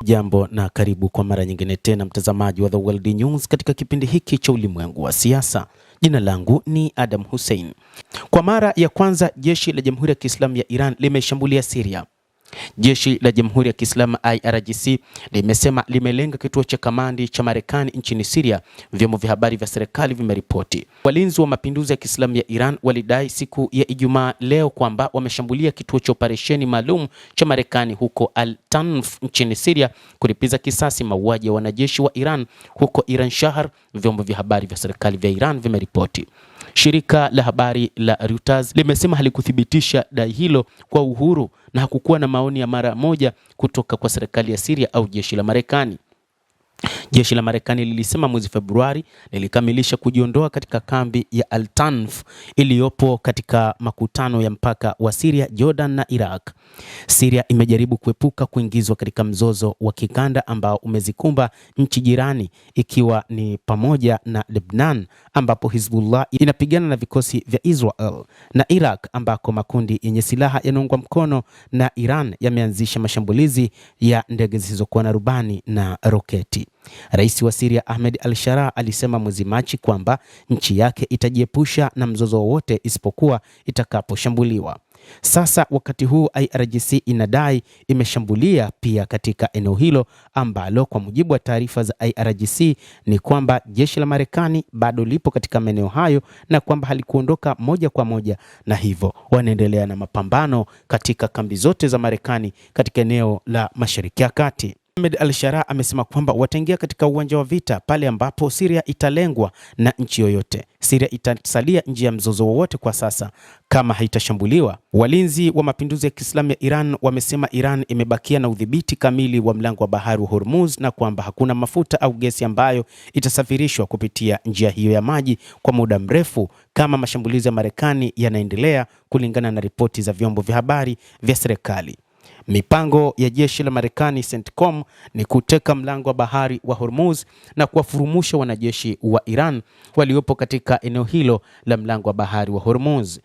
Jambo na karibu kwa mara nyingine tena mtazamaji wa The World News katika kipindi hiki cha ulimwengu wa siasa. Jina langu ni Adam Hussein. Kwa mara ya kwanza jeshi la Jamhuri ya Kiislamu ya Iran limeshambulia Syria. Jeshi la Jamhuri ya Kiislamu IRGC limesema limelenga kituo cha kamandi cha Marekani nchini Syria, vyombo vya habari vya serikali vimeripoti. Walinzi wa mapinduzi ya Kiislamu ya Iran walidai siku ya Ijumaa leo kwamba wameshambulia kituo cha operesheni maalum cha Marekani huko Al-Tanf nchini Syria kulipiza kisasi mauaji ya wanajeshi wa Iran huko Iran Shahar, vyombo vya habari vya serikali vya Iran vimeripoti. Shirika la habari la Reuters limesema halikuthibitisha dai hilo kwa uhuru na hakukuwa na maoni ya mara moja kutoka kwa serikali ya Syria au jeshi la Marekani. Jeshi la Marekani lilisema mwezi Februari lilikamilisha kujiondoa katika kambi ya Al-Tanf iliyopo katika makutano ya mpaka wa Syria, Jordan na Iraq. Syria imejaribu kuepuka kuingizwa katika mzozo wa kikanda ambao umezikumba nchi jirani, ikiwa ni pamoja na Lebanon ambapo Hezbollah inapigana na vikosi vya Israel, na Iraq ambako makundi yenye silaha yanaungwa mkono na Iran yameanzisha mashambulizi ya ndege zisizokuwa na rubani na roketi. Rais wa Syria Ahmed al-Sharaa alisema mwezi Machi kwamba nchi yake itajiepusha na mzozo wowote isipokuwa itakaposhambuliwa. Sasa wakati huu IRGC inadai imeshambulia pia katika eneo hilo ambalo kwa mujibu wa taarifa za IRGC ni kwamba jeshi la Marekani bado lipo katika maeneo hayo na kwamba halikuondoka moja kwa moja, na hivyo wanaendelea na mapambano katika kambi zote za Marekani katika eneo la Mashariki ya Kati. Ahmed al-Sharaa amesema kwamba wataingia katika uwanja wa vita pale ambapo Syria italengwa na nchi yoyote. Syria itasalia nje ya mzozo wowote kwa sasa kama haitashambuliwa. Walinzi wa mapinduzi ya Kiislamu ya Iran wamesema Iran imebakia na udhibiti kamili wa mlango wa bahari wa Hormuz na kwamba hakuna mafuta au gesi ambayo itasafirishwa kupitia njia hiyo ya maji kwa muda mrefu kama mashambulizi ya Marekani yanaendelea, kulingana na ripoti za vyombo vya habari vya serikali. Mipango ya jeshi la Marekani CENTCOM ni kuteka mlango wa bahari wa Hormuz na kuwafurumusha wanajeshi wa Iran waliopo katika eneo hilo la mlango wa bahari wa Hormuz.